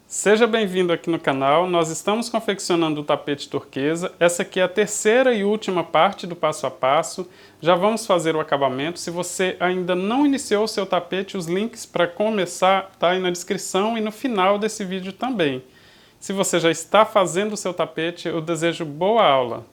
Seja bem-vindo aqui no canal. Nós estamos confeccionando o tapete turquesa. Essa aqui é a terceira e última parte do passo a passo. Já vamos fazer o acabamento. Se você ainda não iniciou o seu tapete, os links para começar tá aí na descrição e no final desse vídeo também. Se você já está fazendo o seu tapete, eu desejo boa aula.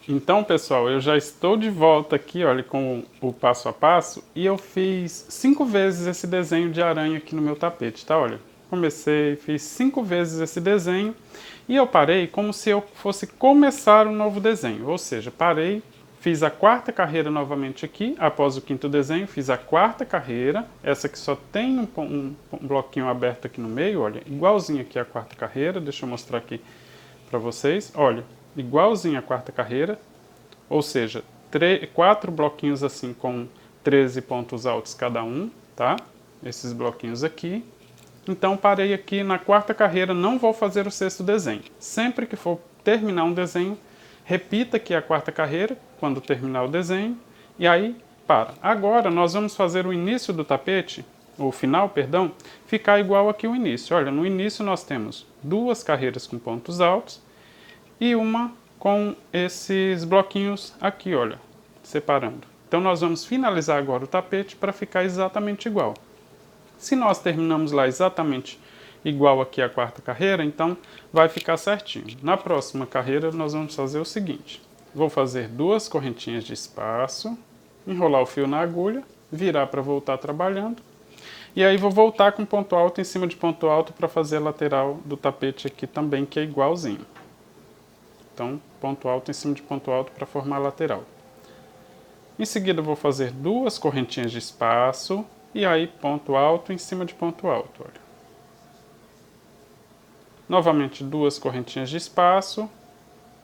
Então, pessoal, eu já estou de volta aqui, olha, com o passo a passo, e eu fiz 5 vezes esse desenho de aranha aqui no meu tapete, tá? Olha, comecei, fiz 5 vezes esse desenho, e eu parei como se eu fosse começar um novo desenho, ou seja, parei, fiz a quarta carreira novamente aqui, após o quinto desenho, fiz a quarta carreira, essa que só tem um bloquinho aberto aqui no meio, olha, igualzinho aqui a quarta carreira, deixa eu mostrar aqui para vocês, olha, igualzinho a quarta carreira, ou seja, 4 bloquinhos assim com 13 pontos altos cada um, tá? Esses bloquinhos aqui. Então parei aqui na quarta carreira, não vou fazer o sexto desenho. Sempre que for terminar um desenho, repita aqui a quarta carreira, quando terminar o desenho, e aí para. Agora nós vamos fazer o início do tapete, o final, perdão, ficar igual aqui o início. Olha, no início nós temos 2 carreiras com pontos altos, e uma com esses bloquinhos aqui, olha, separando. Então nós vamos finalizar agora o tapete para ficar exatamente igual. Se nós terminamos lá exatamente igual aqui a quarta carreira, então vai ficar certinho. Na próxima carreira nós vamos fazer o seguinte. Vou fazer 2 correntinhas de espaço, enrolar o fio na agulha, virar para voltar trabalhando. E aí vou voltar com ponto alto em cima de ponto alto para fazer a lateral do tapete aqui também, que é igualzinho. Então, ponto alto em cima de ponto alto para formar a lateral. Em seguida, vou fazer 2 correntinhas de espaço e aí ponto alto em cima de ponto alto. Olha. Novamente, 2 correntinhas de espaço,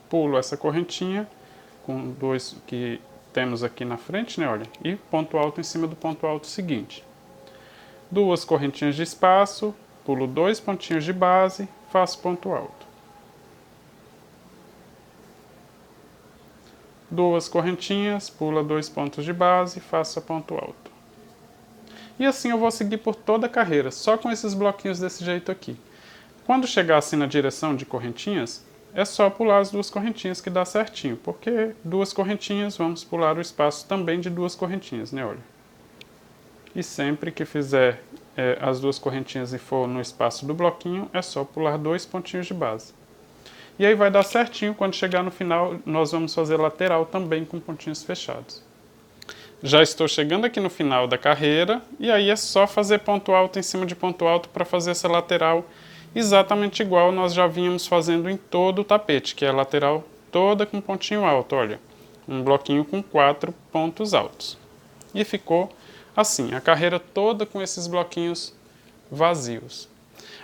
pulo essa correntinha com 2 que temos aqui na frente, né? Olha, e ponto alto em cima do ponto alto seguinte. 2 correntinhas de espaço, pulo 2 pontinhos de base, faço ponto alto. 2 correntinhas, pula 2 pontos de base, faça ponto alto. E assim eu vou seguir por toda a carreira, só com esses bloquinhos desse jeito aqui. Quando chegar assim na direção de correntinhas, é só pular as 2 correntinhas que dá certinho, porque 2 correntinhas, vamos pular o espaço também de 2 correntinhas, né, olha. E sempre que fizer as 2 correntinhas e for no espaço do bloquinho, é só pular 2 pontinhos de base. E aí vai dar certinho, quando chegar no final, nós vamos fazer lateral também com pontinhos fechados. Já estou chegando aqui no final da carreira, e aí é só fazer ponto alto em cima de ponto alto para fazer essa lateral exatamente igual nós já vínhamos fazendo em todo o tapete, que é a lateral toda com pontinho alto, olha. Um bloquinho com 4 pontos altos. E ficou assim, a carreira toda com esses bloquinhos vazios.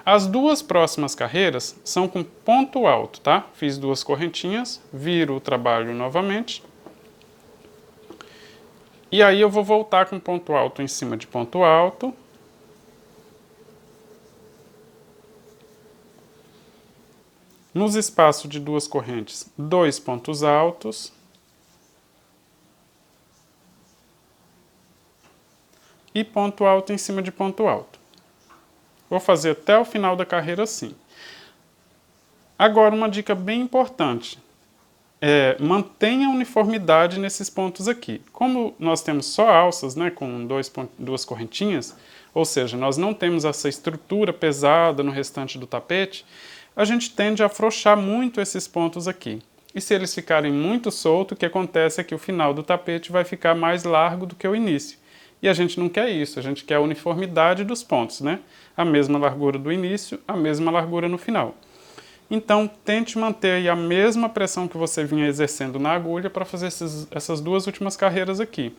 As 2 próximas carreiras são com ponto alto, tá? Fiz 2 correntinhas, viro o trabalho novamente. E aí eu vou voltar com ponto alto em cima de ponto alto. Nos espaços de 2 correntes, 2 pontos altos. E ponto alto em cima de ponto alto. Vou fazer até o final da carreira assim. Agora, uma dica bem importante. Mantenha a uniformidade nesses pontos aqui. Como nós temos só alças, né, com 2 correntinhas, ou seja, nós não temos essa estrutura pesada no restante do tapete, a gente tende a afrouxar muito esses pontos aqui. E se eles ficarem muito soltos, o que acontece é que o final do tapete vai ficar mais largo do que o início. E a gente não quer isso, a gente quer a uniformidade dos pontos, né? A mesma largura do início, a mesma largura no final. Então, tente manter aí a mesma pressão que você vinha exercendo na agulha para fazer essas 2 últimas carreiras aqui.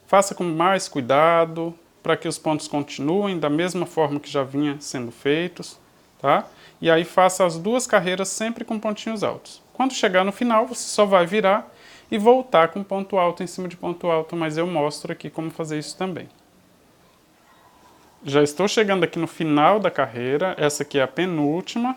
Faça com mais cuidado, para que os pontos continuem da mesma forma que já vinha sendo feitos, tá? E aí faça as 2 carreiras sempre com pontinhos altos. Quando chegar no final, você só vai virar e voltar com ponto alto em cima de ponto alto, mas eu mostro aqui como fazer isso também. Já estou chegando aqui no final da carreira, essa aqui é a penúltima.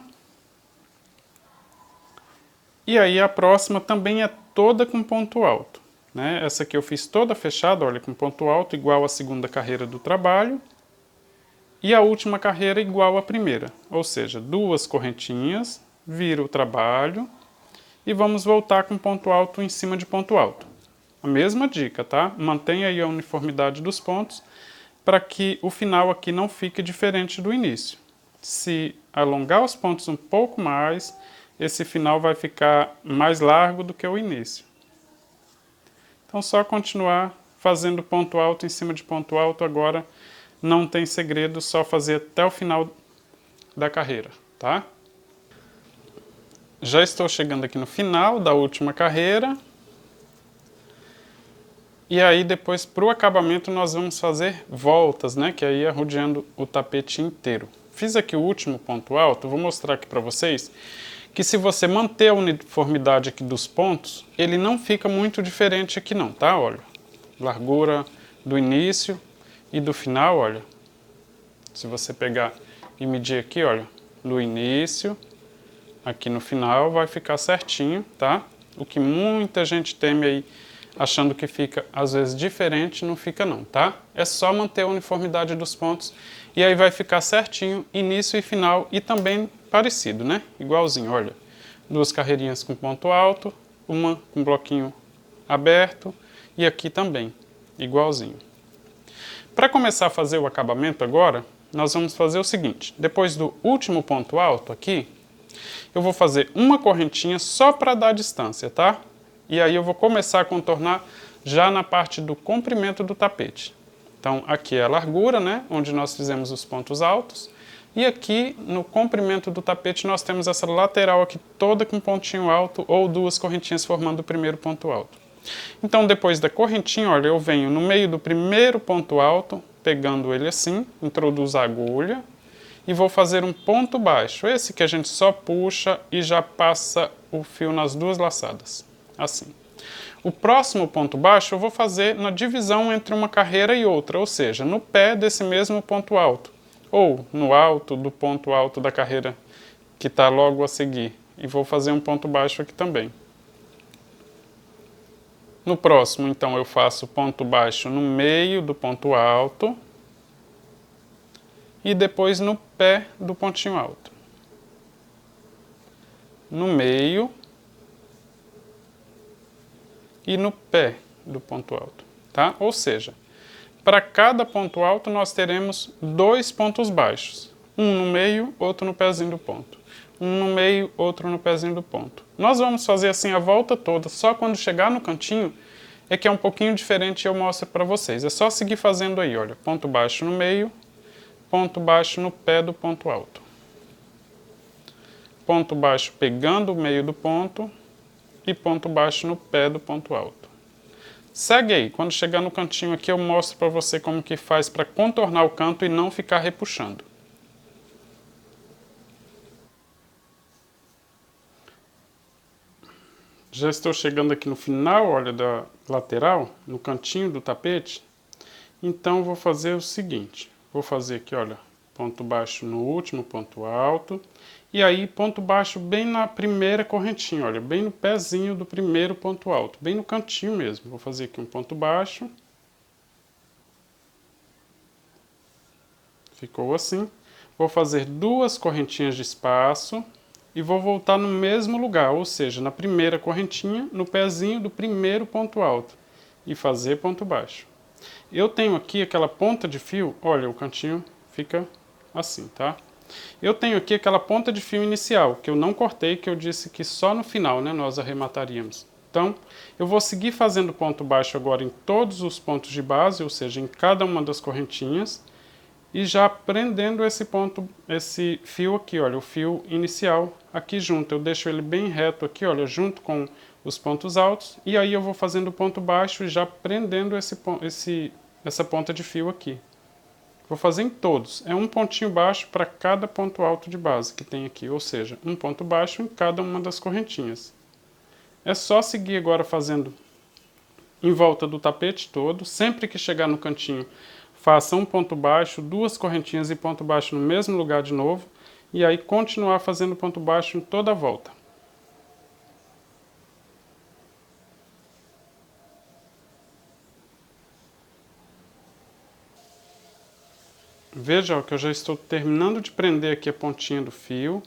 E aí a próxima também é toda com ponto alto, né? Essa aqui eu fiz toda fechada, olha, com ponto alto, igual a segunda carreira do trabalho. e a última carreira igual à primeira, ou seja, 2 correntinhas, vira o trabalho e vamos voltar com ponto alto em cima de ponto alto. A mesma dica, tá? Mantenha aí a uniformidade dos pontos para que o final aqui não fique diferente do início. Se alongar os pontos um pouco mais, esse final vai ficar mais largo do que o início. Então só continuar fazendo ponto alto em cima de ponto alto agora, não tem segredo, só fazer até o final da carreira, tá? Já estou chegando aqui no final da última carreira. E aí depois para o acabamento nós vamos fazer voltas, né? Que aí é rodeando o tapete inteiro. Fiz aqui o último ponto alto, vou mostrar aqui para vocês que se você manter a uniformidade aqui dos pontos, ele não fica muito diferente aqui não, tá? Olha, largura do início e do final, olha. Se você pegar e medir aqui, olha, do início, aqui no final vai ficar certinho, tá? O que muita gente teme aí, achando que fica às vezes diferente, não fica não, tá? É só manter a uniformidade dos pontos e aí vai ficar certinho, início e final e também parecido, né? Igualzinho, olha, 2 carreirinhas com ponto alto, uma com bloquinho aberto e aqui também, igualzinho. Para começar a fazer o acabamento agora, nós vamos fazer o seguinte, depois do último ponto alto aqui, eu vou fazer uma correntinha só para dar distância, tá? E aí eu vou começar a contornar já na parte do comprimento do tapete. Então aqui é a largura, né, onde nós fizemos os pontos altos. E aqui no comprimento do tapete nós temos essa lateral aqui toda com pontinho alto ou 2 correntinhas formando o primeiro ponto alto. Então depois da correntinha, olha, eu venho no meio do primeiro ponto alto, pegando ele assim, introduzo a agulha e vou fazer um ponto baixo. Esse que a gente só puxa e já passa o fio nas 2 laçadas. Assim. O próximo ponto baixo eu vou fazer na divisão entre uma carreira e outra, ou seja, no pé desse mesmo ponto alto, ou no alto do ponto alto da carreira que está logo a seguir. E vou fazer um ponto baixo aqui também. No próximo, então, eu faço ponto baixo no meio do ponto alto e depois no pé do pontinho alto. No meio e no pé do ponto alto, tá? Ou seja, para cada ponto alto nós teremos 2 pontos baixos. Um no meio, outro no pezinho do ponto. Um no meio, outro no pezinho do ponto. Nós vamos fazer assim a volta toda, só quando chegar no cantinho é que é um pouquinho diferente e eu mostro para vocês. É só seguir fazendo aí, olha, ponto baixo no meio, ponto baixo no pé do ponto alto. Ponto baixo pegando o meio do ponto e ponto baixo no pé do ponto alto. Segue aí, quando chegar no cantinho aqui eu mostro para você como que faz para contornar o canto e não ficar repuxando. Já estou chegando aqui no final, olha, da lateral, no cantinho do tapete. Então vou fazer o seguinte, vou fazer aqui, olha, ponto baixo no último ponto alto. E aí ponto baixo bem na primeira correntinha, olha, bem no pezinho do primeiro ponto alto, bem no cantinho mesmo. Vou fazer aqui um ponto baixo. Ficou assim. Vou fazer 2 correntinhas de espaço e vou voltar no mesmo lugar, ou seja, na primeira correntinha, no pezinho do primeiro ponto alto e fazer ponto baixo. Eu tenho aqui aquela ponta de fio, olha, o cantinho fica assim, tá? Eu tenho aqui aquela ponta de fio inicial, que eu não cortei, que eu disse que só no final, né, nós arremataríamos. Então, eu vou seguir fazendo ponto baixo agora em todos os pontos de base, ou seja, em cada uma das correntinhas, e já prendendo esse fio aqui, olha, o fio inicial aqui junto. Eu deixo ele bem reto aqui, olha, junto com os pontos altos, e aí eu vou fazendo ponto baixo e já prendendo essa ponta de fio aqui. Vou fazer em todos. É um pontinho baixo para cada ponto alto de base que tem aqui, ou seja, um ponto baixo em cada uma das correntinhas. É só seguir agora fazendo em volta do tapete todo. Sempre que chegar no cantinho, faça um ponto baixo, 2 correntinhas e ponto baixo no mesmo lugar de novo. E aí continuar fazendo ponto baixo em toda a volta. Veja ó, que eu já estou terminando de prender aqui a pontinha do fio.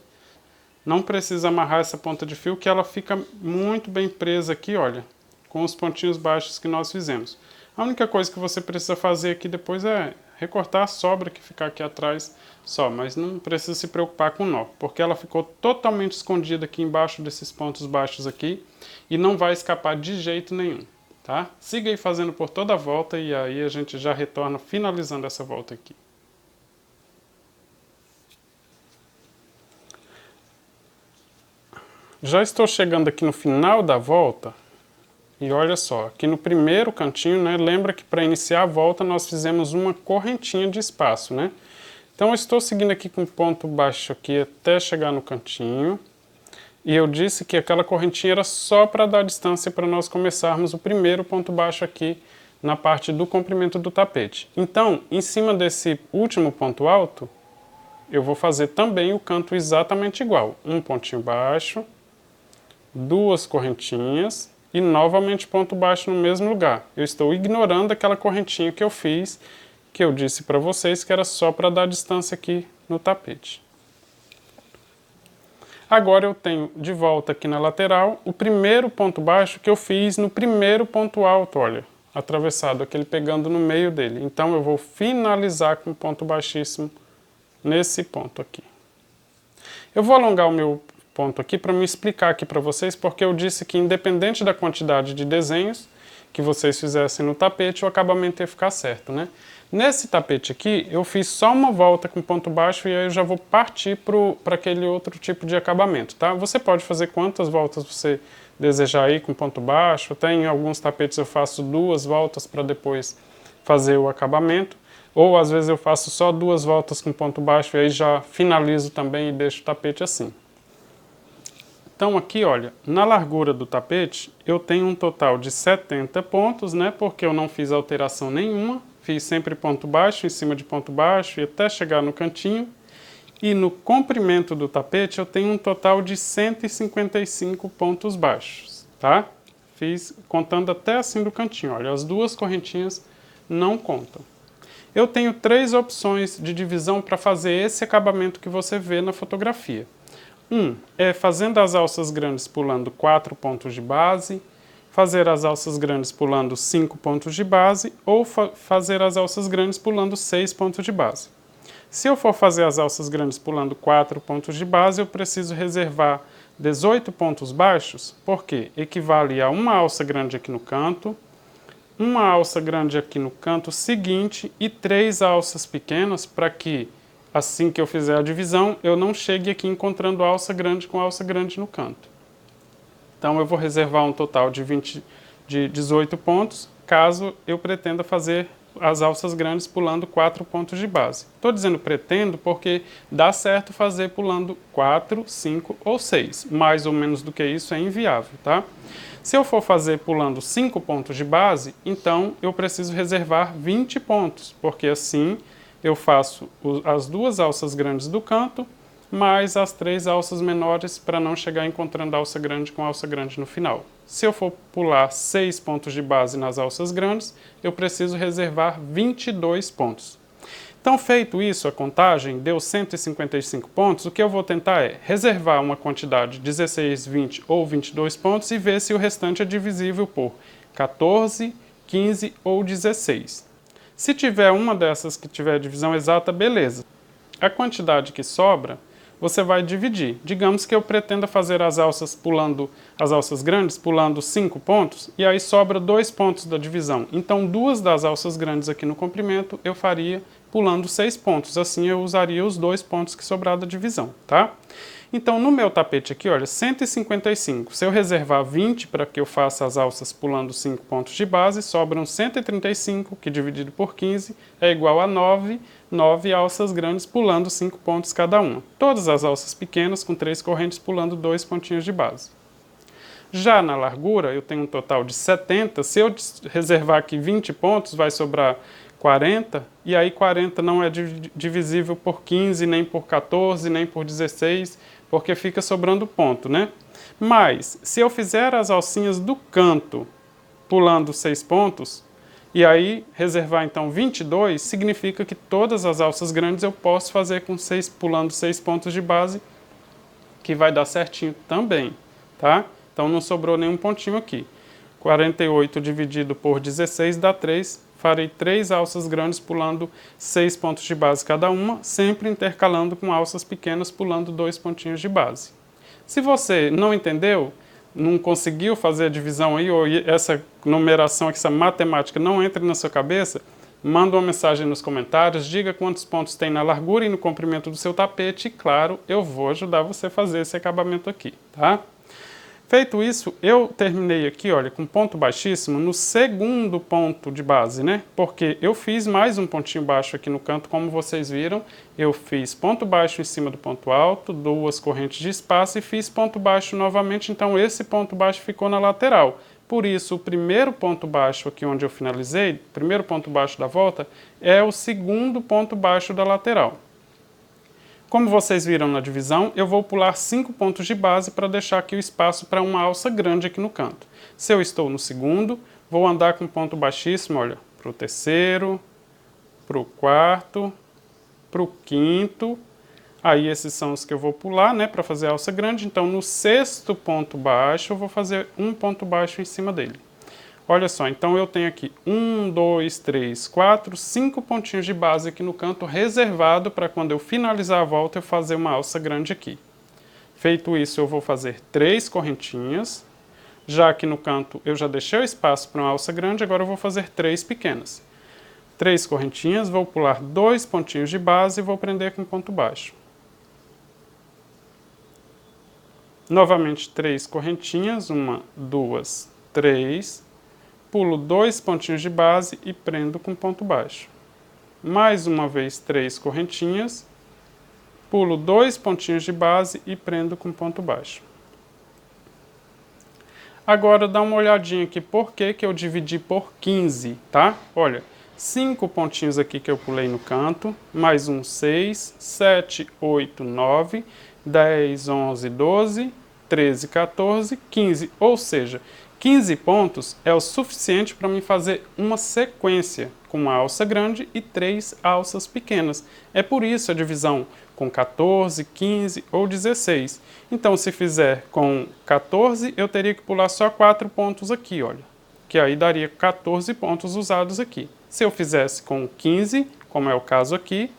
Não precisa amarrar essa ponta de fio, que ela fica muito bem presa aqui, olha, com os pontinhos baixos que nós fizemos. A única coisa que você precisa fazer aqui depois é recortar a sobra que ficar aqui atrás só, mas não precisa se preocupar com o nó, porque ela ficou totalmente escondida aqui embaixo desses pontos baixos aqui e não vai escapar de jeito nenhum, tá? Siga aí fazendo por toda a volta e aí a gente já retorna finalizando essa volta aqui. Já estou chegando aqui no final da volta e olha só, aqui no primeiro cantinho, né, lembra que para iniciar a volta nós fizemos uma correntinha de espaço, né? Então eu estou seguindo aqui com ponto baixo aqui até chegar no cantinho e eu disse que aquela correntinha era só para dar distância para nós começarmos o primeiro ponto baixo aqui na parte do comprimento do tapete. Então, em cima desse último ponto alto, eu vou fazer também o canto exatamente igual, um pontinho baixo, duas correntinhas e novamente ponto baixo no mesmo lugar. Eu estou ignorando aquela correntinha que eu fiz, que eu disse para vocês que era só para dar distância aqui no tapete. Agora eu tenho de volta aqui na lateral o primeiro ponto baixo que eu fiz no primeiro ponto alto, olha, atravessado, aquele pegando no meio dele. Então eu vou finalizar com ponto baixíssimo nesse ponto aqui. Eu vou alongar o meu ponto aqui para me explicar aqui para vocês, porque eu disse que independente da quantidade de desenhos que vocês fizessem no tapete, o acabamento ia ficar certo, né? Nesse tapete aqui, eu fiz só uma volta com ponto baixo e aí eu já vou partir para aquele outro tipo de acabamento, tá? Você pode fazer quantas voltas você desejar aí com ponto baixo, até em alguns tapetes eu faço 2 voltas para depois fazer o acabamento, ou às vezes eu faço só 2 voltas com ponto baixo e aí já finalizo também e deixo o tapete assim. Então aqui, olha, na largura do tapete eu tenho um total de 70 pontos, né? Porque eu não fiz alteração nenhuma, fiz sempre ponto baixo em cima de ponto baixo e até chegar no cantinho. E no comprimento do tapete eu tenho um total de 155 pontos baixos, tá? Fiz contando até assim do cantinho, olha, as 2 correntinhas não contam. Eu tenho 3 opções de divisão para fazer esse acabamento que você vê na fotografia. É fazendo as alças grandes pulando 4 pontos de base, fazer as alças grandes pulando 5 pontos de base ou fazer as alças grandes pulando 6 pontos de base. Se eu for fazer as alças grandes pulando 4 pontos de base, eu preciso reservar 18 pontos baixos, porque equivale a uma alça grande aqui no canto, uma alça grande aqui no canto seguinte e 3 alças pequenas para que assim que eu fizer a divisão, eu não chegue aqui encontrando alça grande com alça grande no canto. Então eu vou reservar um total de 18 pontos, caso eu pretenda fazer as alças grandes pulando 4 pontos de base. Estou dizendo pretendo porque dá certo fazer pulando 4, 5 ou 6. Mais ou menos do que isso é inviável, tá? Se eu for fazer pulando 5 pontos de base, então eu preciso reservar 20 pontos, porque assim eu faço as 2 alças grandes do canto, mais as 3 alças menores para não chegar encontrando alça grande com alça grande no final. Se eu for pular 6 pontos de base nas alças grandes, eu preciso reservar 22 pontos. Então, feito isso, a contagem deu 155 pontos, o que eu vou tentar é reservar uma quantidade de 16, 20 ou 22 pontos e ver se o restante é divisível por 14, 15 ou 16. Se tiver uma dessas que tiver divisão exata, beleza. A quantidade que sobra, você vai dividir. Digamos que eu pretenda fazer as alças grandes pulando 5 pontos, e aí sobra 2 pontos da divisão. Então, 2 das alças grandes aqui no comprimento eu faria pulando 6 pontos. Assim eu usaria os 2 pontos que sobrar da divisão, tá? Então, no meu tapete aqui, olha, 155. Se eu reservar 20 para que eu faça as alças pulando 5 pontos de base, sobram 135, que dividido por 15 é igual a 9 alças grandes pulando 5 pontos cada uma. Todas as alças pequenas com 3 correntes pulando 2 pontinhos de base. Já na largura, eu tenho um total de 70. Se eu reservar aqui 20 pontos, vai sobrar 40, e aí 40 não é divisível por 15, nem por 14, nem por 16, porque fica sobrando ponto, né? Mas, se eu fizer as alcinhas do canto pulando 6 pontos, E aí, reservar então 22 significa que todas as alças grandes eu posso fazer com pulando 6 pontos de base, que vai dar certinho também, tá? Então não sobrou nenhum pontinho aqui. 48 dividido por 16 dá 3. Farei 3 alças grandes pulando 6 pontos de base cada uma, sempre intercalando com alças pequenas pulando 2 pontinhos de base. Se você não entendeu, não conseguiu fazer a divisão aí, ou essa numeração, essa matemática não entra na sua cabeça, manda uma mensagem nos comentários, diga quantos pontos tem na largura e no comprimento do seu tapete e, claro, eu vou ajudar você a fazer esse acabamento aqui, tá? Feito isso, eu terminei aqui, olha, com ponto baixíssimo no segundo ponto de base, né? Porque eu fiz mais um pontinho baixo aqui no canto, como vocês viram. Eu fiz ponto baixo em cima do ponto alto, 2 correntes de espaço e fiz ponto baixo novamente, então esse ponto baixo ficou na lateral. Por isso, o primeiro ponto baixo aqui onde eu finalizei, o primeiro ponto baixo da volta, é o segundo ponto baixo da lateral. Como vocês viram na divisão, eu vou pular 5 pontos de base para deixar aqui o espaço para uma alça grande aqui no canto. Se eu estou no segundo, vou andar com ponto baixíssimo, olha, para o terceiro, para o quarto, para o quinto. Aí esses são os que eu vou pular, né, para fazer a alça grande. Então no sexto ponto baixo, eu vou fazer um ponto baixo em cima dele. Olha só, então eu tenho aqui 1, 2, 3, 4, 5 pontinhos de base aqui no canto reservado para quando eu finalizar a volta eu fazer uma alça grande aqui. Feito isso, eu vou fazer 3 correntinhas. Já aqui no canto eu já deixei o espaço para uma alça grande, agora eu vou fazer 3 pequenas. 3 correntinhas, vou pular 2 pontinhos de base e vou prender com ponto baixo. Novamente 3 correntinhas, 1, 2, 3. Pulo 2 pontinhos de base e prendo com ponto baixo. Mais uma vez 3 correntinhas, pulo 2 pontinhos de base e prendo com ponto baixo. Agora dá uma olhadinha aqui por que eu dividi por 15, tá? Olha, 5 pontinhos aqui que eu pulei no canto, mais um 6, 7, 8, 9, 10, 11, 12, 13, 14, 15, ou seja, 15 pontos é o suficiente para mim fazer uma sequência com uma alça grande e 3 alças pequenas. É por isso a divisão com 14, 15 ou 16. Então, se fizer com 14, eu teria que pular só 4 pontos aqui, olha. Que aí daria 14 pontos usados aqui. Se eu fizesse com 15, como é o caso aqui,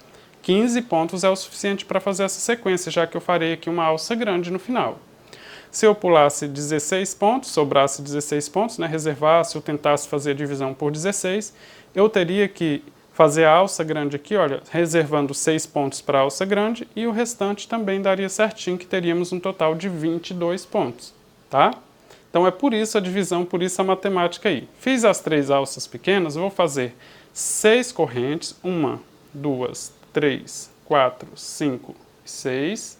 15 pontos é o suficiente para fazer essa sequência, já que eu farei aqui uma alça grande no final. Se eu pulasse 16 pontos, sobrasse 16 pontos, né, reservasse ou tentasse fazer a divisão por 16, eu teria que fazer a alça grande aqui, olha, reservando 6 pontos para a alça grande e o restante também daria certinho, que teríamos um total de 22 pontos, tá? Então é por isso a divisão, por isso a matemática aí. Fiz as 3 alças pequenas, vou fazer 6 correntes, 1, 2, 3, 4, 5 e 6.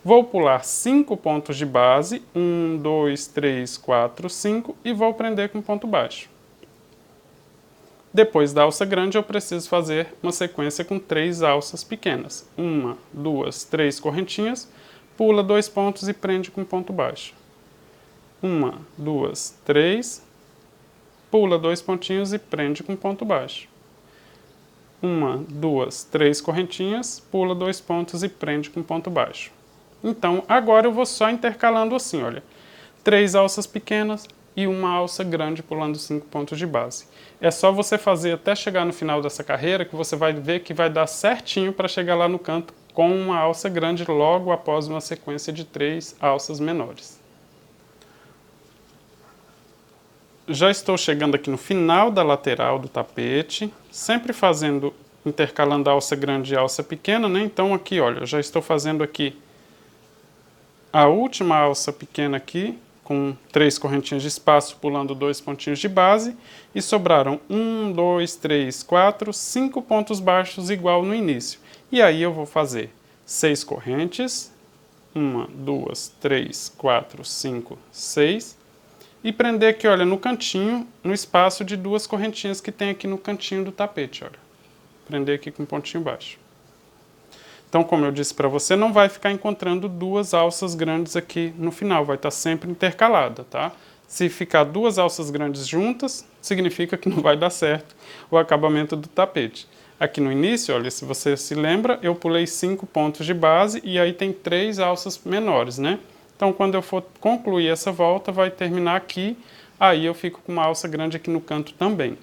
Vou pular 5 pontos de base, 1, 2, 3, 4, 5 e vou prender com ponto baixo. Depois da alça grande eu preciso fazer uma sequência com 3 alças pequenas. 1, 2, 3 correntinhas, pula 2 pontos e prende com ponto baixo. 1, 2, 3, pula 2 pontinhos e prende com ponto baixo. 1, 2, 3 correntinhas, pula 2 pontos e prende com ponto baixo. Então, agora eu vou só intercalando assim, olha. 3 alças pequenas e uma alça grande pulando 5 pontos de base. É só você fazer até chegar no final dessa carreira que você vai ver que vai dar certinho para chegar lá no canto com uma alça grande logo após uma sequência de 3 alças menores. Já estou chegando aqui no final da lateral do tapete, sempre intercalando a alça grande e a alça pequena, né? Então aqui, olha, eu já estou fazendo aqui a última alça pequena aqui, com 3 correntinhas de espaço, pulando 2 pontinhos de base, e sobraram 1, 2, 3, 4, 5 pontos baixos igual no início. E aí eu vou fazer 6 correntes, 1, 2, 3, 4, 5, 6, e prender aqui, olha, no cantinho, no espaço de 2 correntinhas que tem aqui no cantinho do tapete, olha. Prender aqui com um pontinho baixo. Então, como eu disse para você, não vai ficar encontrando 2 alças grandes aqui no final, vai estar sempre intercalada, tá? Se ficar duas alças grandes juntas, significa que não vai dar certo o acabamento do tapete. Aqui no início, olha, se você se lembra, eu pulei 5 pontos de base e aí tem 3 alças menores, né? Então, quando eu for concluir essa volta, vai terminar aqui, aí eu fico com uma alça grande aqui no canto também.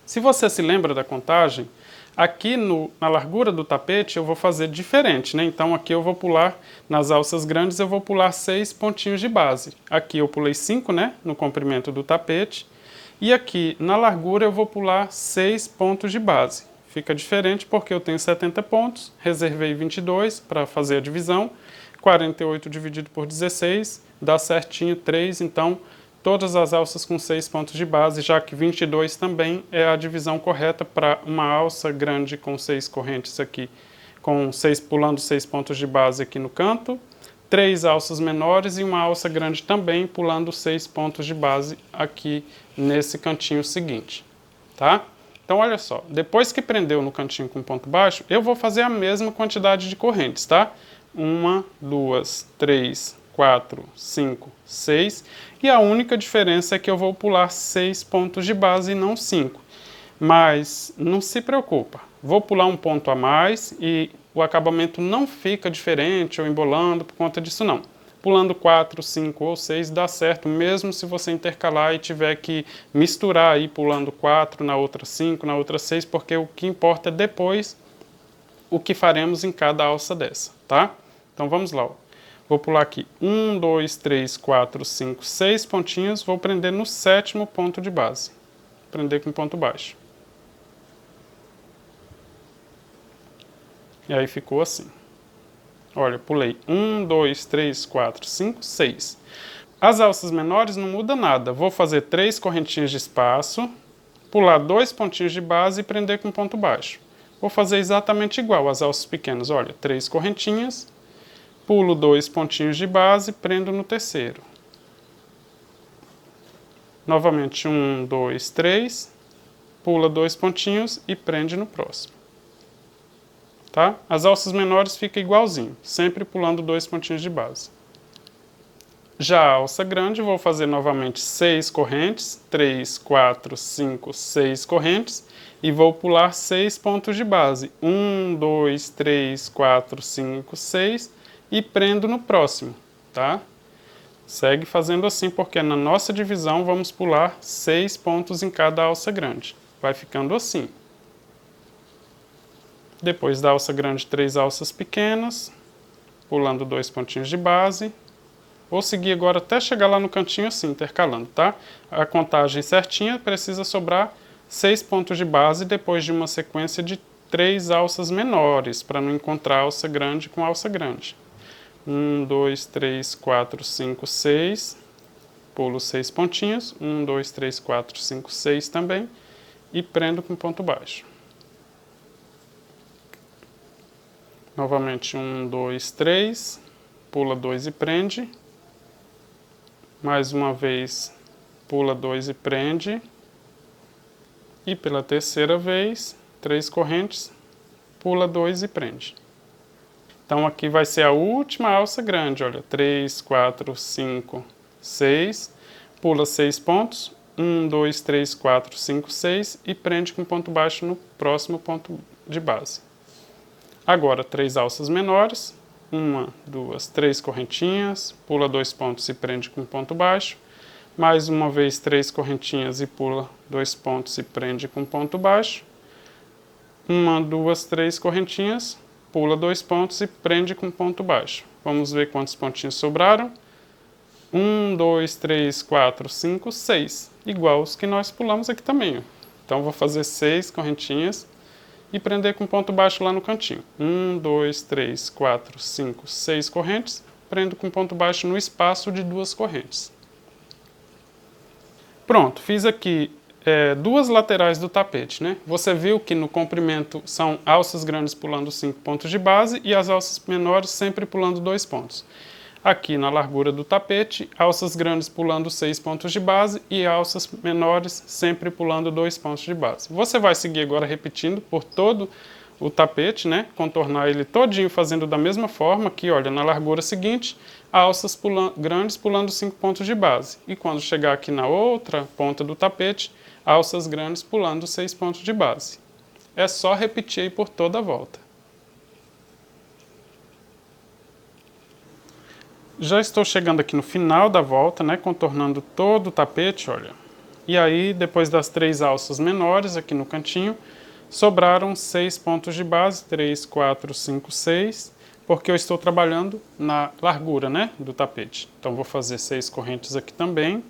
Se você se lembra da contagem, aqui na largura do tapete eu vou fazer diferente, né? Então aqui eu vou pular, nas alças grandes eu vou pular 6 pontinhos de base. Aqui eu pulei 5, né? No comprimento do tapete. E aqui na largura eu vou pular 6 pontos de base. Fica diferente porque eu tenho 70 pontos, reservei 22 para fazer a divisão. 48 dividido por 16 dá certinho 3, então todas as alças com 6 pontos de base, já que 22 também é a divisão correta para uma alça grande com 6 correntes aqui, pulando 6 pontos de base aqui no canto, 3 alças menores e uma alça grande também pulando 6 pontos de base aqui nesse cantinho seguinte, tá? Então olha só, depois que prendeu no cantinho com ponto baixo, eu vou fazer a mesma quantidade de correntes, tá? 1, 2, 3, 4, 5, 6, e a única diferença é que eu vou pular 6 pontos de base e não 5. Mas não se preocupa, vou pular um ponto a mais e o acabamento não fica diferente ou embolando por conta disso não. Pulando 4, 5 ou 6 dá certo, mesmo se você intercalar e tiver que misturar aí, pulando 4, na outra 5, na outra 6, porque o que importa é depois o que faremos em cada alça dessa, tá? Então vamos lá, ó. Vou pular aqui 1, 2, 3, 4, 5, 6 pontinhos, vou prender no 7º ponto de base. Prender com ponto baixo. E aí ficou assim. Olha, pulei 1, 2, 3, 4, 5, 6. As alças menores não muda nada. Vou fazer 3 correntinhas de espaço, pular 2 pontinhos de base e prender com ponto baixo. Vou fazer exatamente igual às alças pequenas. Olha, 3 correntinhas, pulo 2 pontinhos de base, prendo no terceiro. Novamente 1, 2, 3, pula 2 pontinhos e prende no próximo. Tá? As alças menores ficam igualzinho, sempre pulando 2 pontinhos de base. Já a alça grande, vou fazer novamente 6 correntes, 3, 4, 5, 6 correntes, e vou pular 6 pontos de base. 1, 2, 3, 4, 5, 6, e prendo no próximo, tá? Segue fazendo assim, porque na nossa divisão vamos pular 6 pontos em cada alça grande. Vai ficando assim. Depois da alça grande, 3 alças pequenas, pulando 2 pontinhos de base. Vou seguir agora até chegar lá no cantinho assim, intercalando, tá? A contagem certinha precisa sobrar 6 pontos de base depois de uma sequência de 3 alças menores, para não encontrar alça grande com alça grande. 1, 2, 3, 4, 5, 6. Pulo 6 pontinhos. 1, 2, 3, 4, 5, 6 também. E prendo com ponto baixo. Novamente 1, 2, 3, pula 2 e prende. Mais uma vez, pula 2 e prende. E pela terceira vez, 3 correntes, pula 2 e prende. Então aqui vai ser a última alça grande, olha, 3, 4, 5, 6, pula 6 pontos, 1, 2, 3, 4, 5, 6 e prende com ponto baixo no próximo ponto de base. Agora, 3 alças menores, 1, 2, 3 correntinhas, pula 2 pontos e prende com ponto baixo. Mais uma vez 3 correntinhas e pula 2 pontos e prende com ponto baixo. 1, 2, 3 correntinhas, pula 2 pontos e prende com ponto baixo. Vamos ver quantos pontinhos sobraram. 1, 2, 3, 4, 5, 6. Igual os que nós pulamos aqui também. Ó. Então, vou fazer 6 correntinhas e prender com ponto baixo lá no cantinho. 1, 2, 3, 4, 5, 6 correntes. Prendo com ponto baixo no espaço de 2 correntes. Pronto, fiz aqui duas laterais do tapete, né? Você viu que no comprimento são alças grandes pulando 5 pontos de base e as alças menores sempre pulando 2 pontos. Aqui na largura do tapete, alças grandes pulando 6 pontos de base e alças menores sempre pulando 2 pontos de base. Você vai seguir agora repetindo por todo o tapete, né? Contornar ele todinho fazendo da mesma forma aqui, olha, na largura seguinte, alças grandes pulando 5 pontos de base. E quando chegar aqui na outra ponta do tapete, alças grandes pulando 6 pontos de base. É só repetir aí por toda a volta. Já estou chegando aqui no final da volta, né, contornando todo o tapete, olha. E aí, depois das 3 alças menores aqui no cantinho, sobraram 6 pontos de base, 3, 4, 5, 6, porque eu estou trabalhando na largura, né, do tapete. Então, vou fazer 6 correntes aqui também.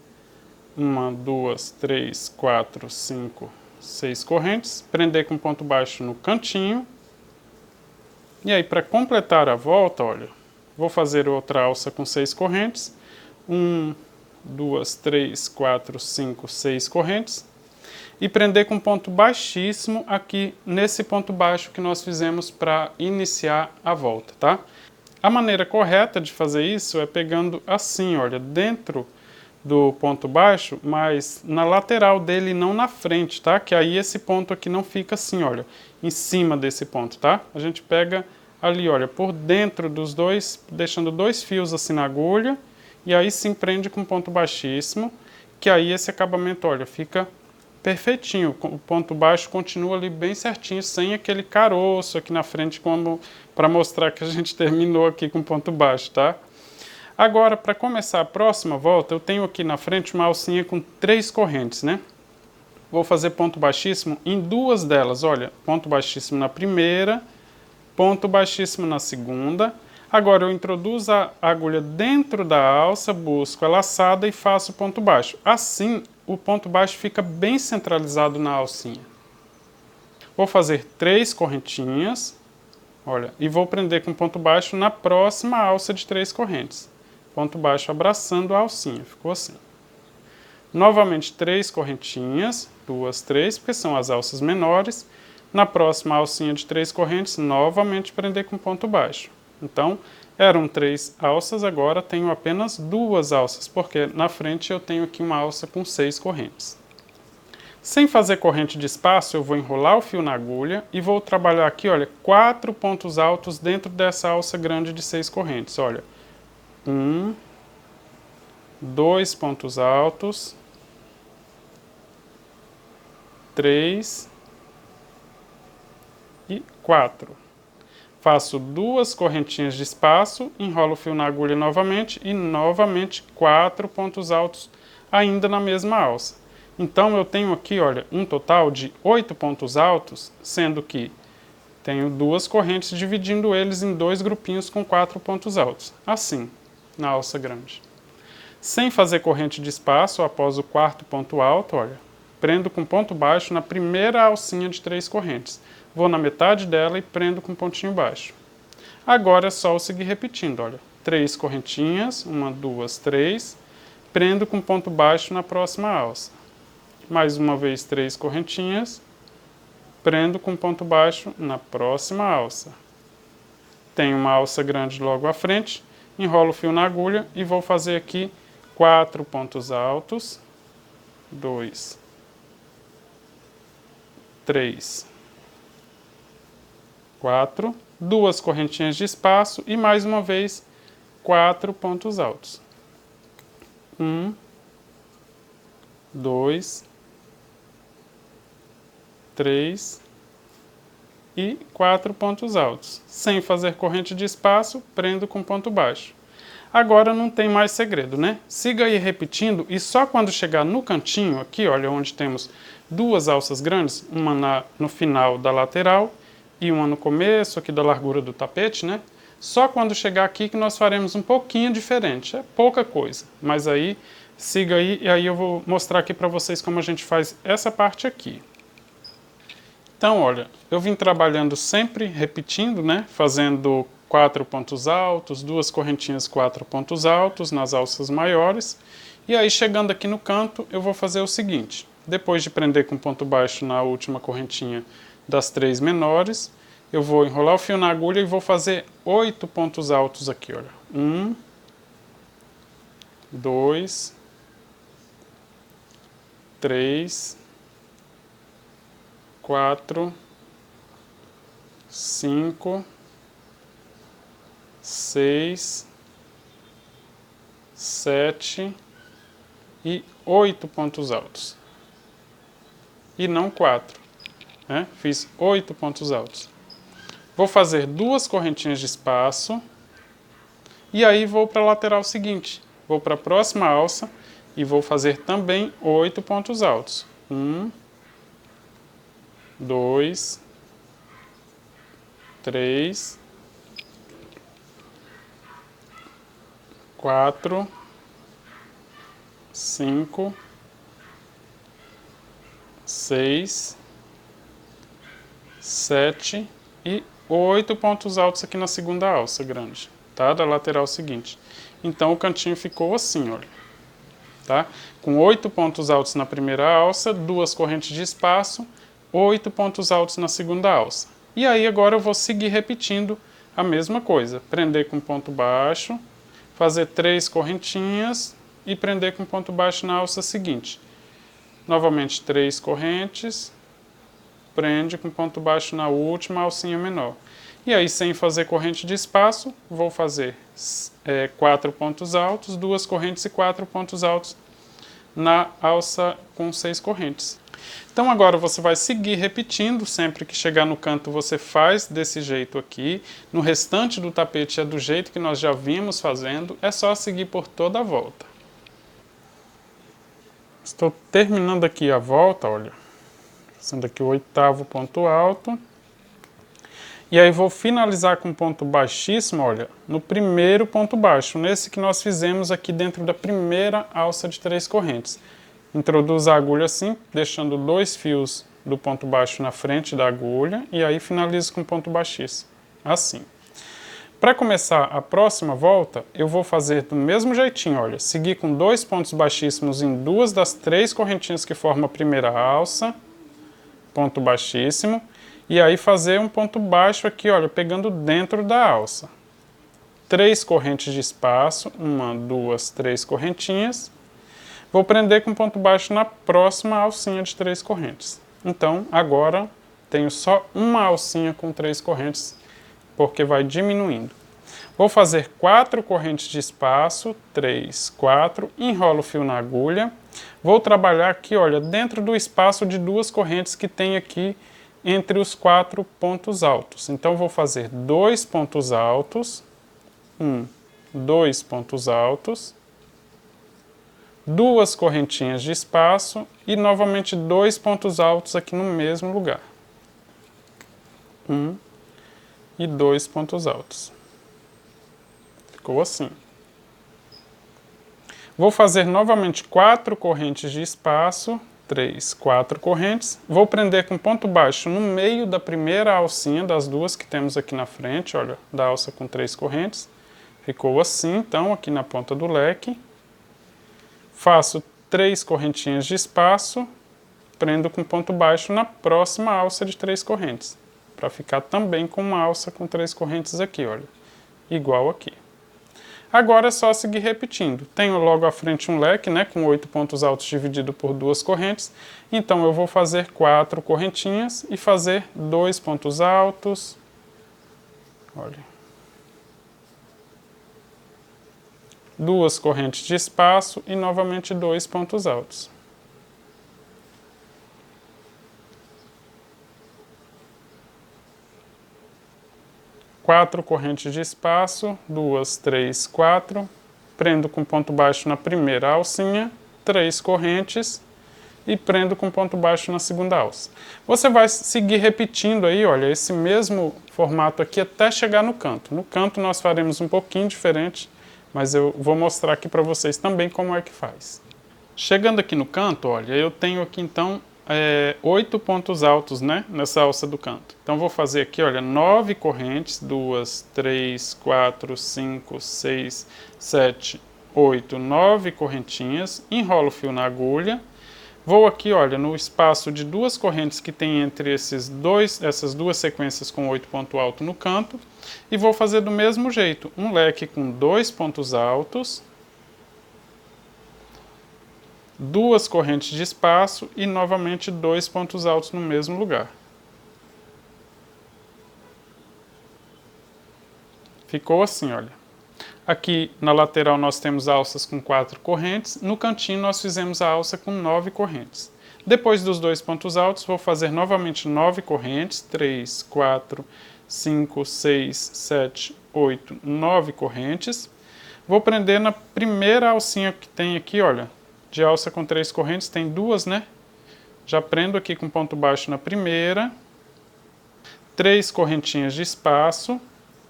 1, 2, 3, 4, 5, 6 correntes. Prender com ponto baixo no cantinho. E aí, para completar a volta, olha, vou fazer outra alça com 6 correntes. 1, 2, 3, 4, 5, 6 correntes. E prender com ponto baixíssimo aqui nesse ponto baixo que nós fizemos para iniciar a volta, tá? A maneira correta de fazer isso é pegando assim, olha, dentro do ponto baixo, mas na lateral dele, não na frente, tá? Que aí esse ponto aqui não fica assim, olha, em cima desse ponto, tá? A gente pega ali, olha, por dentro dos dois, deixando 2 fios assim na agulha, e aí sim prende com ponto baixíssimo, que aí esse acabamento, olha, fica perfeitinho. O ponto baixo continua ali bem certinho, sem aquele caroço aqui na frente, como para mostrar que a gente terminou aqui com ponto baixo, tá? Agora, para começar a próxima volta, eu tenho aqui na frente uma alcinha com 3 correntes, né? Vou fazer ponto baixíssimo em 2 delas, olha, ponto baixíssimo na primeira, ponto baixíssimo na segunda. Agora eu introduzo a agulha dentro da alça, busco a laçada e faço ponto baixo. Assim, o ponto baixo fica bem centralizado na alcinha. Vou fazer 3 correntinhas, olha, e vou prender com ponto baixo na próxima alça de 3 correntes. Ponto baixo abraçando a alcinha, ficou assim. Novamente 3 correntinhas, 2, 3, porque são as alças menores. Na próxima alcinha de 3 correntes, novamente prender com ponto baixo. Então, eram 3 alças, agora tenho apenas 2 alças, porque na frente eu tenho aqui uma alça com 6 correntes. Sem fazer corrente de espaço, eu vou enrolar o fio na agulha e vou trabalhar aqui, olha, 4 pontos altos dentro dessa alça grande de 6 correntes, olha. 1, 2 pontos altos, 3 e 4. Faço 2 correntinhas de espaço, enrolo o fio na agulha novamente e novamente 4 pontos altos ainda na mesma alça. Então eu tenho aqui, olha, um total de 8 pontos altos, sendo que tenho 2 correntes dividindo eles em 2 grupinhos com 4 pontos altos, assim, na alça grande. Sem fazer corrente de espaço, após o 4º ponto alto, olha, prendo com ponto baixo na primeira alcinha de 3 correntes. Vou na metade dela e prendo com pontinho baixo. Agora é só eu seguir repetindo, olha. 3 correntinhas, 1, 2, 3. Prendo com ponto baixo na próxima alça. Mais uma vez 3 correntinhas. Prendo com ponto baixo na próxima alça. Tenho uma alça grande logo à frente. Enrolo o fio na agulha e vou fazer aqui 4 pontos altos. 2, 3, 4, 2 correntinhas de espaço e mais uma vez 4 pontos altos. 1, 2, 3 e 4 pontos altos. Sem fazer corrente de espaço, prendo com ponto baixo. Agora não tem mais segredo, né? Siga aí repetindo e só quando chegar no cantinho aqui, olha, onde temos 2 alças grandes, uma no final da lateral e uma no começo aqui da largura do tapete, né? Só quando chegar aqui que nós faremos um pouquinho diferente, é pouca coisa. Mas aí, siga aí e aí eu vou mostrar aqui para vocês como a gente faz essa parte aqui. Então, olha, eu vim trabalhando sempre repetindo, né? Fazendo 4 pontos altos, 2 correntinhas 4 pontos altos nas alças maiores. E aí, chegando aqui no canto, eu vou fazer o seguinte. Depois de prender com ponto baixo na última correntinha das 3 menores, eu vou enrolar o fio na agulha e vou fazer 8 pontos altos aqui, olha. 1, 2, 3, 4, 5, 6, 7 e 8 pontos altos. E não 4. Né? Fiz 8 pontos altos. Vou fazer 2 correntinhas de espaço. E aí vou para a lateral seguinte. Vou para a próxima alça e vou fazer também 8 pontos altos. 1, 2, 3, 4, 5, 6, 7 e 8 pontos altos aqui na segunda alça grande, tá? Da lateral seguinte. Então o cantinho ficou assim, olha. Tá? Com 8 pontos altos na primeira alça, 2 correntes de espaço, 8 pontos altos na segunda alça. E aí agora eu vou seguir repetindo a mesma coisa. Prender com ponto baixo, fazer 3 correntinhas e prender com ponto baixo na alça seguinte. Novamente 3 correntes, prende com ponto baixo na última alcinha menor. E aí, sem fazer corrente de espaço, vou fazer 4 pontos altos, 2 correntes e 4 pontos altos na alça com 6 correntes. Então agora você vai seguir repetindo, sempre que chegar no canto você faz desse jeito aqui. No restante do tapete é do jeito que nós já vimos fazendo, é só seguir por toda a volta. Estou terminando aqui a volta, olha, fazendo aqui o 8º ponto alto. E aí vou finalizar com ponto baixíssimo, olha, no primeiro ponto baixo, nesse que nós fizemos aqui dentro da primeira alça de 3 correntes. Introduzo a agulha assim, deixando 2 fios do ponto baixo na frente da agulha e aí finalizo com ponto baixíssimo, assim. Para começar a próxima volta, eu vou fazer do mesmo jeitinho, olha, seguir com 2 pontos baixíssimos em 2 das 3 correntinhas que formam a primeira alça, ponto baixíssimo, e aí fazer um ponto baixo aqui, olha, pegando dentro da alça. 3 correntes de espaço, 1, 2, 3 correntinhas. Vou prender com ponto baixo na próxima alcinha de 3 correntes. Então, agora tenho só uma alcinha com 3 correntes, porque vai diminuindo. Vou fazer 4 correntes de espaço, 3, 4, enrolo o fio na agulha. Vou trabalhar aqui, olha, dentro do espaço de 2 correntes que tem aqui entre os 4 pontos altos. Então, vou fazer 2 pontos altos, 2 pontos altos, 2 correntinhas de espaço e novamente 2 pontos altos aqui no mesmo lugar. 1 e 2 pontos altos. Ficou assim. Vou fazer novamente 4 correntes de espaço, 3, 4 correntes. Vou prender com ponto baixo no meio da primeira alcinha, das 2 que temos aqui na frente, olha, da alça com 3 correntes. Ficou assim, então, aqui na ponta do leque. Faço 3 correntinhas de espaço, prendo com ponto baixo na próxima alça de 3 correntes, para ficar também com uma alça com 3 correntes aqui, olha, igual aqui. Agora é só seguir repetindo. Tenho logo à frente um leque, né, com 8 pontos altos dividido por 2 correntes, então eu vou fazer 4 correntinhas e fazer 2 pontos altos, olha. 2 correntes de espaço e novamente 2 pontos altos. Quatro correntes de espaço, 2, 3, 4. Prendo com ponto baixo na primeira alcinha, 3 correntes e prendo com ponto baixo na segunda alça. Você vai seguir repetindo aí, olha, esse mesmo formato aqui até chegar no canto. No canto nós faremos um pouquinho diferente, mas eu vou mostrar aqui para vocês também como é que faz. Chegando aqui no canto, olha, eu tenho aqui então 8 pontos altos, né, nessa alça do canto. Então vou fazer aqui, olha, 9 correntes, 2, 3, 4, 5, 6, 7, 8, 9 correntinhas, enrolo o fio na agulha. Vou aqui, olha, no espaço de 2 correntes que tem entre essas 2 sequências com 8 pontos altos no canto, e vou fazer do mesmo jeito, um leque com 2 pontos altos, 2 correntes de espaço e novamente 2 pontos altos no mesmo lugar. Ficou assim, olha. Aqui na lateral nós temos alças com 4 correntes, no cantinho nós fizemos a alça com 9 correntes. Depois dos dois pontos altos, vou fazer novamente 9 correntes, 3, 4, 5, 6, 7, 8, 9 correntes. Vou prender na primeira alcinha que tem aqui, olha, de alça com 3 correntes, tem duas, né? Já prendo aqui com ponto baixo na primeira, 3 correntinhas de espaço,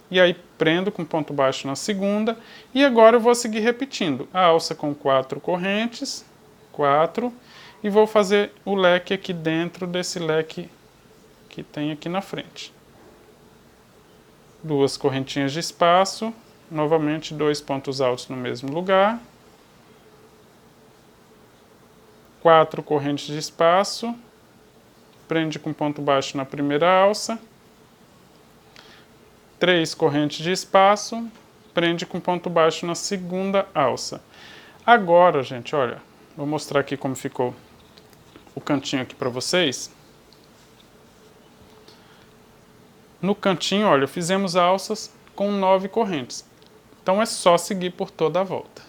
e aí prendo com ponto baixo na segunda, e agora eu vou seguir repetindo a alça com 4 correntes, 4, e vou fazer o leque aqui dentro desse leque que tem aqui na frente. 2 correntinhas de espaço, novamente 2 pontos altos no mesmo lugar, 4 correntes de espaço, prende com ponto baixo na primeira alça, 3 correntes de espaço, prende com ponto baixo na segunda alça. Agora, gente, olha, vou mostrar aqui como ficou o cantinho aqui para vocês. No cantinho, olha, fizemos alças com 9 correntes. Então é só seguir por toda a volta.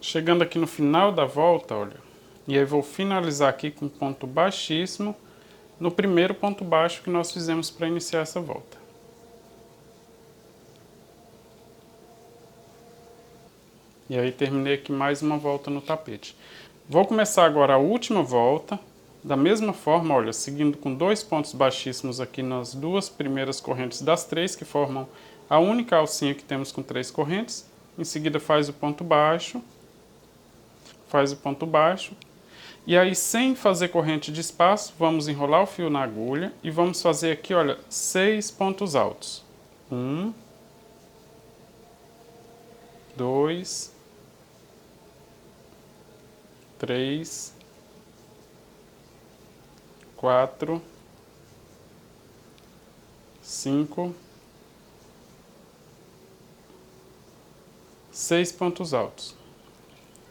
Chegando aqui no final da volta, olha, e aí vou finalizar aqui com ponto baixíssimo no primeiro ponto baixo que nós fizemos para iniciar essa volta. E aí terminei aqui mais uma volta no tapete. Vou começar agora a última volta, da mesma forma, olha, seguindo com 2 pontos baixíssimos aqui nas duas primeiras correntes das 3, que formam a única alcinha que temos com 3 correntes. Em seguida faz o ponto baixo, e aí sem fazer corrente de espaço, vamos enrolar o fio na agulha e vamos fazer aqui, olha, 6 pontos altos. 1, 2, 3, 4, 5, 6 pontos altos.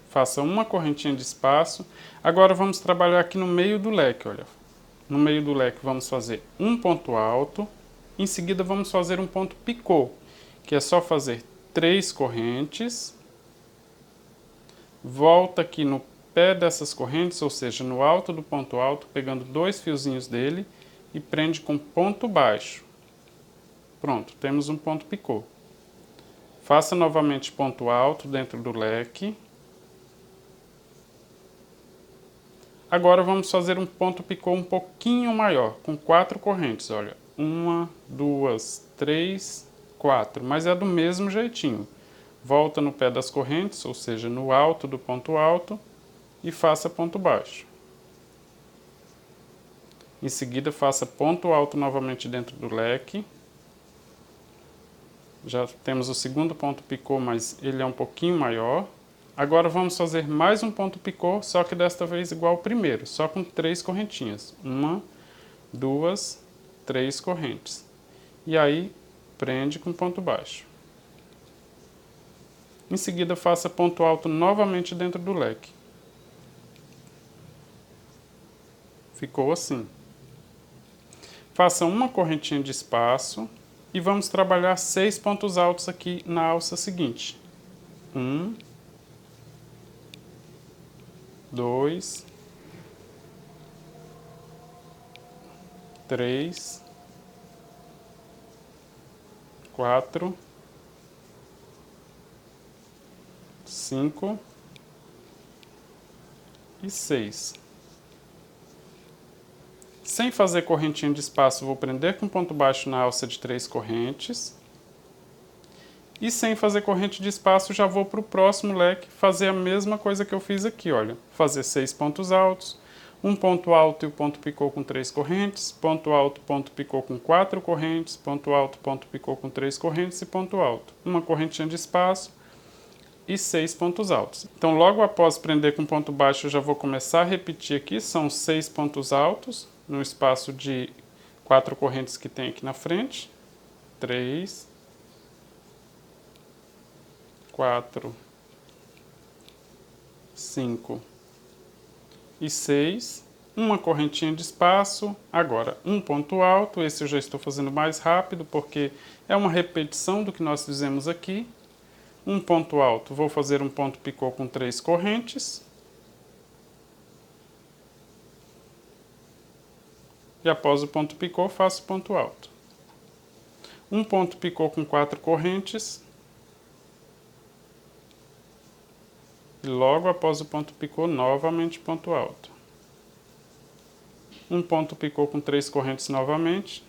Faça uma correntinha de espaço. Agora vamos trabalhar aqui no meio do leque, olha. No meio do leque vamos fazer um ponto alto. Em seguida vamos fazer um ponto picô, que é só fazer 3 correntes. Volta aqui no pé dessas correntes, ou seja, no alto do ponto alto, pegando 2 fiozinhos dele e prende com ponto baixo. Pronto, temos um ponto picô. Faça novamente ponto alto dentro do leque. Agora vamos fazer um ponto picô um pouquinho maior, com 4 correntes, olha. 1, 2, 3, 4, mas é do mesmo jeitinho. Volta no pé das correntes, ou seja, no alto do ponto alto, e faça ponto baixo. Em seguida, faça ponto alto novamente dentro do leque. Já temos o segundo ponto picô, mas ele é um pouquinho maior. Agora vamos fazer mais um ponto picô, só que desta vez igual ao primeiro, só com 3 correntinhas. 1, 2, 3 correntes. E aí, prende com ponto baixo. Em seguida, faça ponto alto novamente dentro do leque. Ficou assim. Faça uma correntinha de espaço e vamos trabalhar 6 pontos altos aqui na alça seguinte. 1, 2, 3, 4, 5 e 6. Sem fazer correntinha de espaço, vou prender com ponto baixo na alça de 3 correntes. E sem fazer corrente de espaço, já vou para o próximo leque fazer a mesma coisa que eu fiz aqui, olha. Fazer 6 pontos altos, um ponto alto e o ponto picô com 3 correntes, ponto alto, ponto picô com 4 correntes, ponto alto, ponto picô com 3 correntes e ponto alto. Uma correntinha de espaço e 6 pontos altos. Então, logo após prender com ponto baixo, eu já vou começar a repetir aqui, são 6 pontos altos, no espaço de 4 correntes que tem aqui na frente. 3, 4, 5 e 6. uma correntinha de espaço, agora um ponto alto, esse eu já estou fazendo mais rápido porque é uma repetição do que nós fizemos aqui. Um ponto alto, vou fazer um ponto picô com 3 correntes. E após o ponto picô, faço ponto alto. Um ponto picô com 4 correntes. E logo após o ponto picô, novamente ponto alto. Um ponto picô com 3 correntes novamente.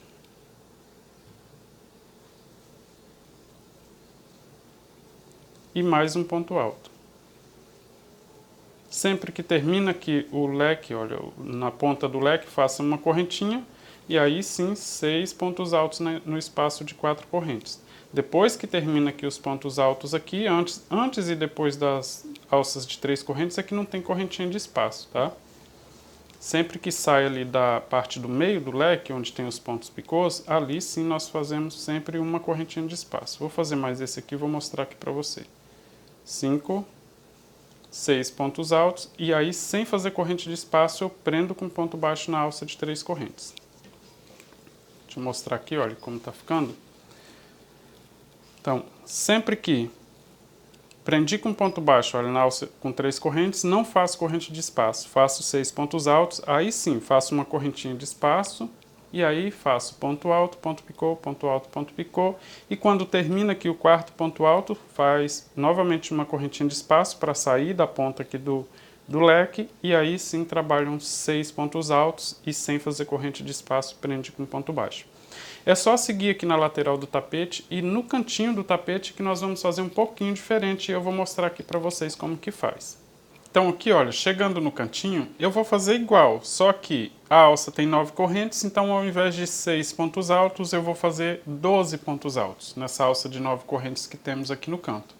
E mais um ponto alto. Sempre que termina aqui o leque, olha, na ponta do leque, faça uma correntinha. E aí sim, 6 pontos altos no espaço de 4 correntes. Depois que termina aqui os pontos altos aqui, antes e depois das alças de 3 correntes, aqui não tem correntinha de espaço, tá? Sempre que sai ali da parte do meio do leque, onde tem os pontos picôs, ali sim nós fazemos sempre uma correntinha de espaço. Vou fazer mais esse aqui e vou mostrar aqui para você. 5, 6 pontos altos, e aí sem fazer corrente de espaço eu prendo com ponto baixo na alça de 3 correntes. Deixa eu mostrar aqui, olha como está ficando. Então, sempre que prendi com ponto baixo, olha, na alça com 3 correntes, não faço corrente de espaço, faço 6 pontos altos, aí sim faço uma correntinha de espaço, e aí faço ponto alto, ponto picô, ponto alto, ponto picô, e quando termina aqui o quarto ponto alto, faz novamente uma correntinha de espaço para sair da ponta aqui do leque, e aí sim trabalham 6 pontos altos e sem fazer corrente de espaço, prende com ponto baixo. É só seguir aqui na lateral do tapete e no cantinho do tapete que nós vamos fazer um pouquinho diferente e eu vou mostrar aqui para vocês como que faz. Então aqui, olha, chegando no cantinho, eu vou fazer igual, só que a alça tem 9 correntes, então ao invés de 6 pontos altos, eu vou fazer 12 pontos altos nessa alça de 9 correntes que temos aqui no canto.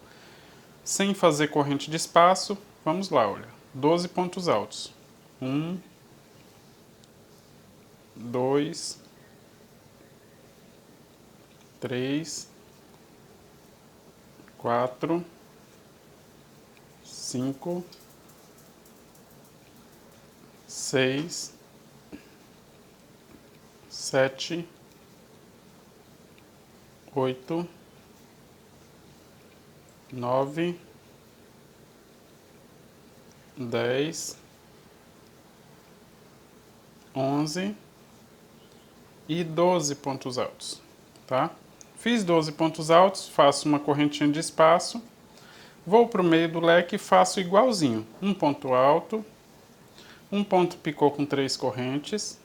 Sem fazer corrente de espaço, vamos lá, olha, 12 pontos altos. 1, 2, 3, 4, 5, 6, 7, 8, 9, 10, 11 e 12 pontos altos, tá? Fiz 12 pontos altos, faço uma correntinha de espaço, vou para o meio do leque e faço igualzinho. Um ponto alto, um ponto picô com 3 correntes,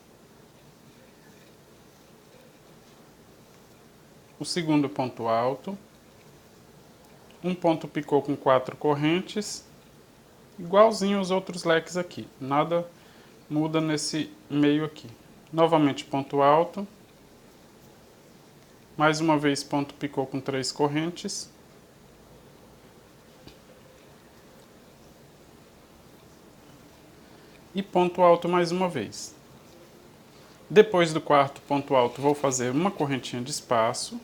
o segundo ponto alto, um ponto picô com 4 correntes, igualzinho aos outros leques aqui, nada muda nesse meio aqui. Novamente ponto alto, mais uma vez ponto picô com 3 correntes, e ponto alto mais uma vez. Depois do quarto ponto alto vou fazer uma correntinha de espaço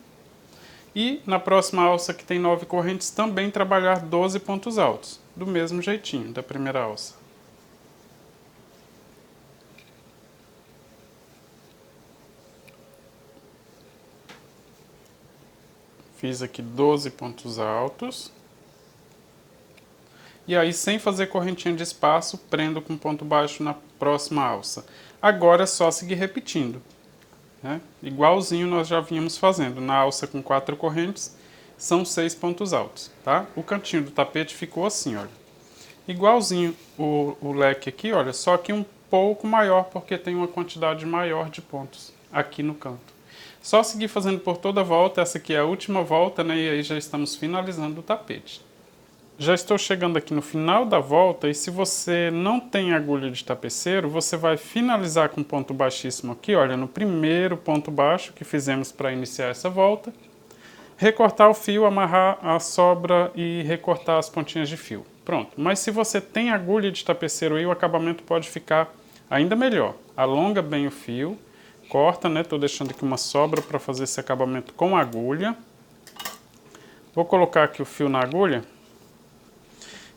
e na próxima alça que tem 9 correntes também trabalhar 12 pontos altos, do mesmo jeitinho da primeira alça. Fiz aqui 12 pontos altos. E aí, sem fazer correntinha de espaço, prendo com ponto baixo na próxima alça. Agora é só seguir repetindo, né? Igualzinho nós já vínhamos fazendo. Na alça com 4 correntes, são 6 pontos altos, tá? O cantinho do tapete ficou assim, olha. Igualzinho o leque aqui, olha, só que um pouco maior, porque tem uma quantidade maior de pontos aqui no canto. Só seguir fazendo por toda a volta, essa aqui é a última volta, né? E aí já estamos finalizando o tapete. Já estou chegando aqui no final da volta e se você não tem agulha de tapeceiro, você vai finalizar com ponto baixíssimo aqui, olha, no primeiro ponto baixo que fizemos para iniciar essa volta. Recortar o fio, amarrar a sobra e recortar as pontinhas de fio. Pronto, mas se você tem agulha de tapeceiro aí, o acabamento pode ficar ainda melhor. Alonga bem o fio, corta, né? Estou deixando aqui uma sobra para fazer esse acabamento com agulha. Vou colocar aqui o fio na agulha.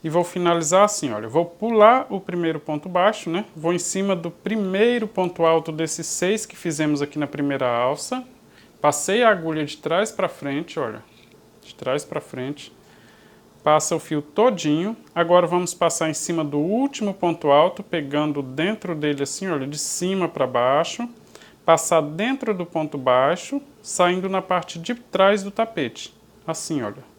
E vou finalizar assim, olha, vou pular o primeiro ponto baixo, né? Vou em cima do primeiro ponto alto desses 6 que fizemos aqui na primeira alça. Passei a agulha de trás para frente, olha, de trás para frente. Passa o fio todinho. Agora vamos passar em cima do último ponto alto, pegando dentro dele assim, olha, de cima para baixo. Passar dentro do ponto baixo, saindo na parte de trás do tapete. Assim, olha.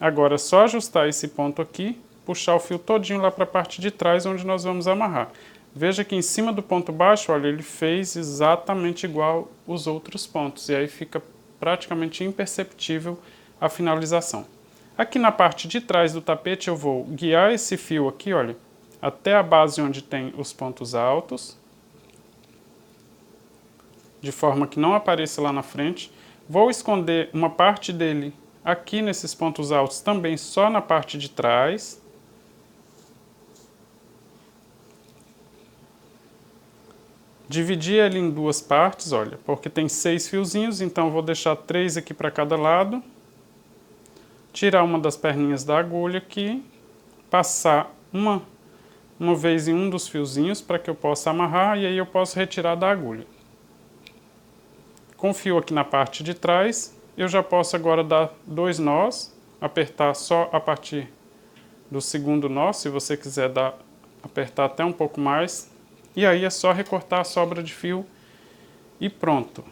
Agora é só ajustar esse ponto aqui, puxar o fio todinho lá para a parte de trás, onde nós vamos amarrar. Veja que em cima do ponto baixo, olha, ele fez exatamente igual os outros pontos. E aí fica praticamente imperceptível a finalização. Aqui na parte de trás do tapete eu vou guiar esse fio aqui, olha, até a base onde tem os pontos altos. De forma que não apareça lá na frente. Vou esconder uma parte dele aqui nesses pontos altos também só na parte de trás. Dividir ele em duas partes, olha, porque tem 6 fiozinhos, então vou deixar 3 aqui para cada lado. Tirar uma das perninhas da agulha aqui, passar uma vez em um dos fiozinhos para que eu possa amarrar e aí eu posso retirar da agulha. Com o fio aqui na parte de trás, eu já posso agora dar 2 nós, apertar só a partir do segundo nó, se você quiser apertar até um pouco mais. E aí é só recortar a sobra de fio e pronto.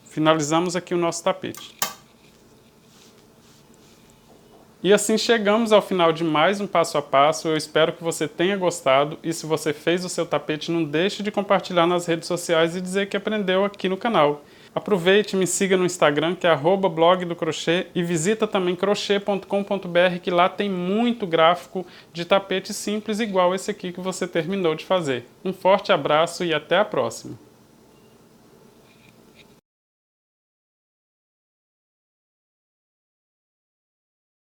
Finalizamos aqui o nosso tapete. E assim chegamos ao final de mais um passo a passo. Eu espero que você tenha gostado e se você fez o seu tapete, não deixe de compartilhar nas redes sociais e dizer que aprendeu aqui no canal. Aproveite, me siga no Instagram, que é @blogdocrochê, e visita também crochê.com.br, que lá tem muito gráfico de tapete simples igual esse aqui que você terminou de fazer. Um forte abraço e até a próxima!